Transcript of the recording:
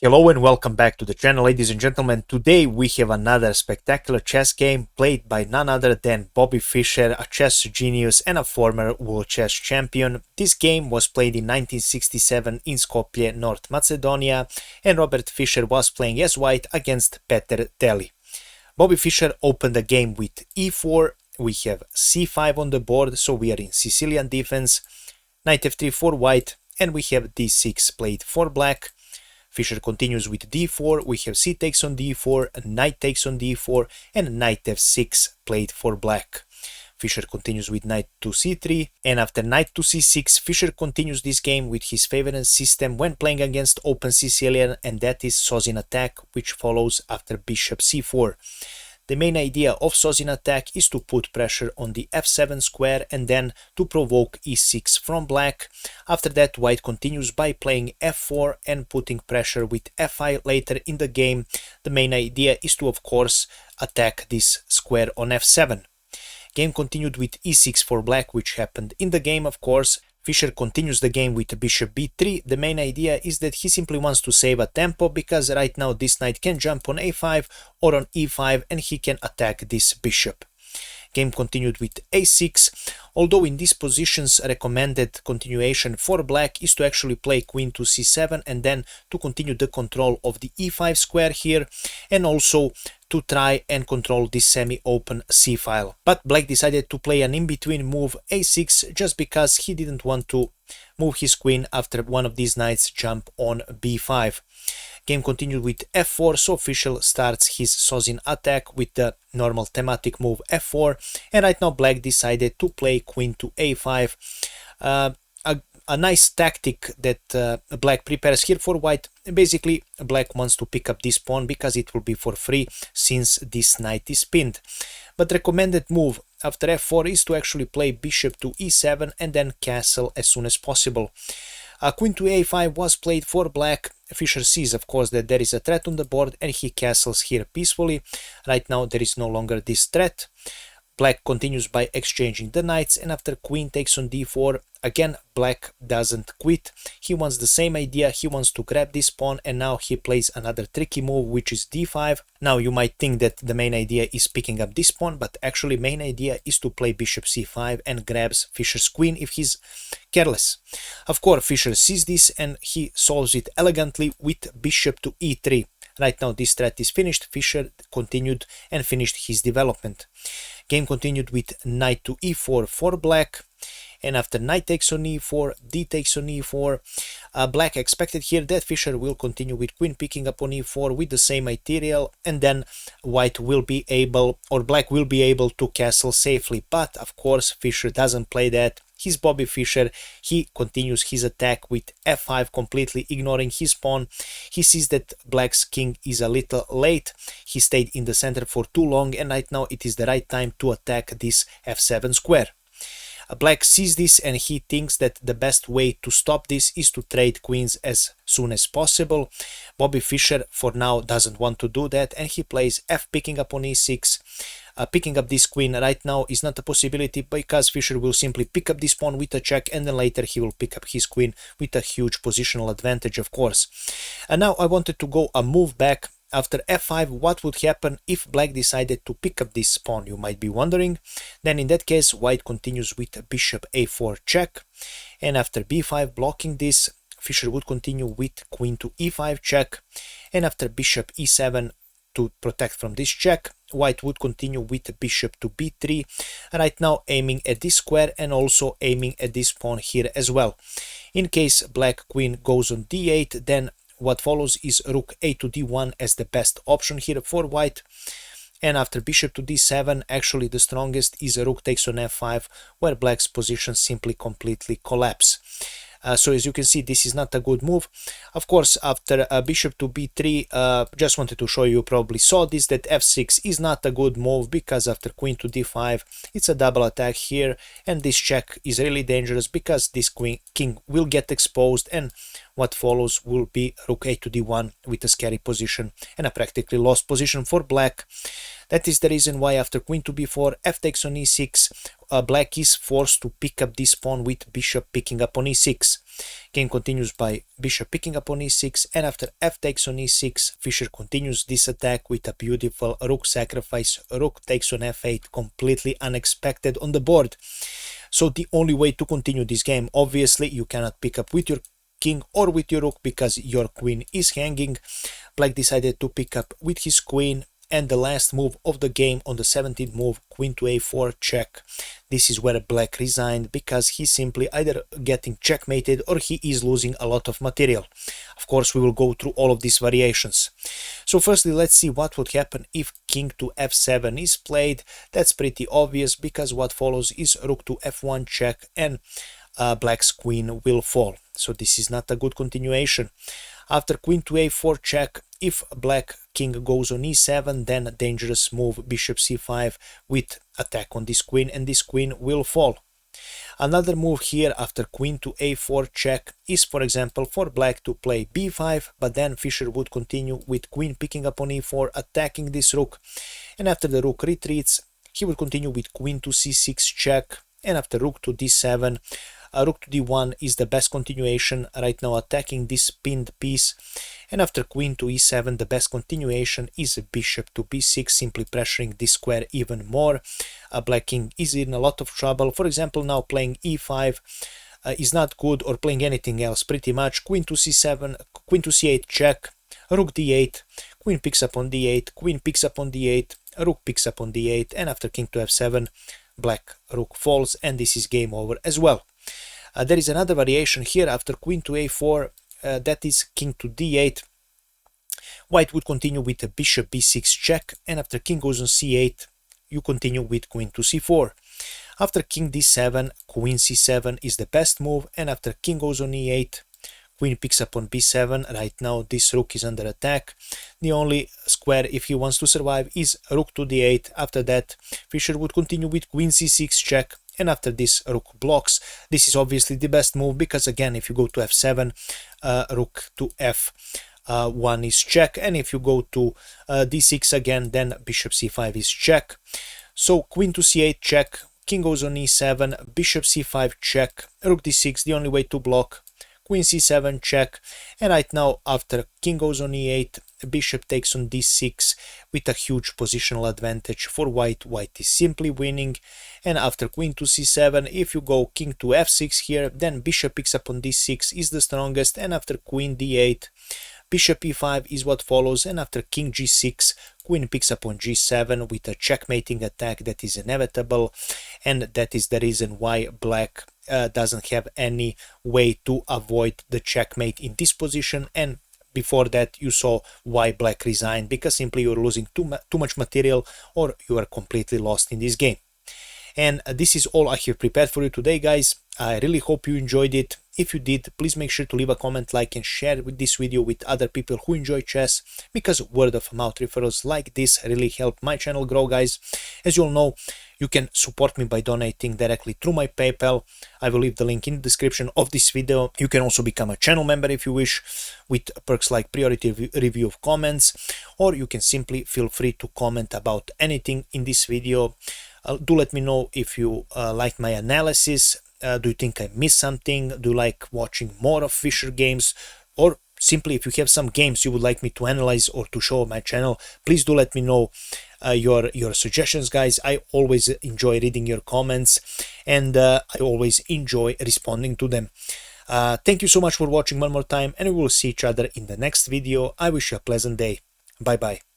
Hello and welcome back to the channel, ladies and gentlemen. Today we have another spectacular chess game played by none other than Bobby Fischer, a chess genius and a former world chess champion. This game was played in 1967 in Skopje, North Macedonia, and Robert Fischer was playing as white against Peter Deli. Bobby Fischer opened the game with e4. We have c5 on the board, so we are in Sicilian defense. Knight f3 for white, and we have d6 played for black. Fischer continues with d4, we have c takes on d4, knight takes on d4, and knight f6 played for black. Fischer continues with knight to c3, and after knight to c6, Fischer continues this game with his favorite system when playing against open Sicilian, and that is Sozin attack, which follows after bishop c4. The main idea of Sozin attack is to put pressure on the f7 square and then to provoke e6 from black. After that, white continues by playing f4 and putting pressure with f5 later in the game. The main idea is to, of course, attack this square on f7. Game continued with e6 for black, which happened in the game, of course. Fischer continues the game with bishop b3. The main idea is that he simply wants to save a tempo, because right now this knight can jump on a5 or on e5 and he can attack this bishop. Game continued with a6, although in these positions recommended continuation for black is to actually play queen to c7 and then to continue the control of the e5 square here, and also to try and control this semi-open c-file. But black decided to play an in-between move a6 just because he didn't want to move his queen after one of these knights jump on b5. Game continued with f4, so Fischer starts his Sozin attack with the normal thematic move f4, and right now black decided to play queen to a5. A nice tactic that black prepares here for white. Basically, black wants to pick up this pawn because it will be for free since this knight is pinned. But recommended move after f4 is to actually play bishop to e7 and then castle as soon as possible. Queen to a5 was played for black. Fischer sees, of course, that there is a threat on the board and he castles here peacefully. Right now there is no longer this threat. Black continues by exchanging the knights, and after queen takes on d4, again black doesn't quit. He wants the same idea, he wants to grab this pawn, and now he plays another tricky move, which is d5. Now you might think that the main idea is picking up this pawn, but actually main idea is to play bishop c5 and grabs Fischer's queen if he's careless. Of course, Fischer sees this and he solves it elegantly with bishop to e3. Right now this threat is finished. Fischer continued and finished his development. Game continued with knight to e4 for black, and after knight takes on e4, d takes on e4. Black expected here that Fischer will continue with queen picking up on e4 with the same material, and then white will be able, or black will be able to castle safely. But of course Fischer doesn't play that. He's Bobby Fischer. He continues his attack with f5, completely ignoring his pawn. He sees that black's king is a little late. He stayed in the center for too long, and right now it is the right time to attack this f7 square. Black sees this and he thinks that the best way to stop this is to trade queens as soon as possible. Bobby Fischer for now doesn't want to do that, and he plays f picking up on e6. Picking up this queen right now is not a possibility, because Fischer will simply pick up this pawn with a check, and then later he will pick up his queen with a huge positional advantage, of course. And now I wanted to go a move back. After f5, what would happen if black decided to pick up this pawn, you might be wondering. Then in that case, white continues with bishop a4 check, and after b5 blocking this, Fischer would continue with queen to e5 check, and after bishop e7 to protect from this check, white would continue with bishop to b3, right now aiming at this square and also aiming at this pawn here as well. In case black queen goes on d8, then what follows is rook a to d1 as the best option here for white. And after bishop to d7, actually the strongest is rook takes on f5, where black's position simply completely collapse. So as you can see, this is not a good move. Of course, after bishop to b3, just wanted to show you, probably saw this, that f6 is not a good move, because after queen to d5, it's a double attack here, and this check is really dangerous because this king will get exposed, and what follows will be rook a to d1 with a scary position and a practically lost position for black. That is the reason why after queen to b4, f takes on e6, black is forced to pick up this pawn with bishop picking up on e6. Game continues by bishop picking up on e6, and after f takes on e6, Fischer continues this attack with a beautiful rook sacrifice. Rook takes on f8, completely unexpected on the board. So the only way to continue this game, obviously you cannot pick up with your king or with your rook because your queen is hanging. Black decided to pick up with his queen, and the last move of the game on the 17th move, queen to a4 check. This is where black resigned because he's simply either getting checkmated or he is losing a lot of material. Of course, we will go through all of these variations. So firstly, let's see what would happen if king to f7 is played. That's pretty obvious because what follows is rook to f1 check, and black's queen will fall. So this is not a good continuation. After queen to a4 check, if black king goes on e7, then a dangerous move bishop c5 with attack on this queen, and this queen will fall. Another move here after queen to a4 check is, for example, for black to play b5, but then Fischer would continue with queen picking up on e4, attacking this rook, and after the rook retreats, he would continue with queen to c6 check, and after rook to d7, rook to d1 is the best continuation right now, attacking this pinned piece, and after queen to e7 the best continuation is bishop to b6, simply pressuring this square even more. Black king is in a lot of trouble. For example, now playing e5 is not good, or playing anything else pretty much. Queen to c7, queen to c8 check, rook d8, queen picks up on d8, queen picks up on d8, rook picks up on d8, and after king to f7 black rook falls, and this is game over as well. There is another variation here after queen to a4, that is king to d8. White would continue with a bishop b6 check, and after king goes on c8, you continue with queen to c4. After king d7, queen c7 is the best move, and after king goes on e8, queen picks up on b7. Right now this rook is under attack. The only square if he wants to survive is rook to d8. After that, Fischer would continue with queen c6 check, and after this rook blocks. This is obviously the best move because again, if you go to f7, rook to f1 is check, and if you go to d6 again, then bishop c5 is check. So queen to c8 check, king goes on e7, bishop c5 check, rook d6, the only way to block, queen c7 check, and right now after king goes on e8, bishop takes on d6 with a huge positional advantage for white. White is simply winning, and after queen to c7, if you go king to f6 here, then bishop picks up on d6 is the strongest, and after queen d8, bishop e5 is what follows, and after king g6, queen picks up on g7 with a checkmating attack that is inevitable, and that is the reason why black doesn't have any way to avoid the checkmate in this position. And before that you saw why black resigned, because simply you're losing too much material, or you are completely lost in this game. And this is all I have prepared for you today, guys. I really hope you enjoyed it. If you did, please make sure to leave a comment, like, and share this video with other people who enjoy chess, because word of mouth referrals like this really help my channel grow, guys. As you all know, you can support me by donating directly through my PayPal. I will leave the link in the description of this video. You can also become a channel member if you wish, with perks like priority review of comments, or you can simply feel free to comment about anything in this video. Do let me know if you like my analysis. Do you think I missed something? Do you like watching more of Fischer games? Or simply if you have some games you would like me to analyze or to show on my channel, please do let me know your suggestions, guys. I always enjoy reading your comments, and I always enjoy responding to them. Thank you so much for watching one more time, and we will see each other in the next video. I wish you a pleasant day. Bye bye.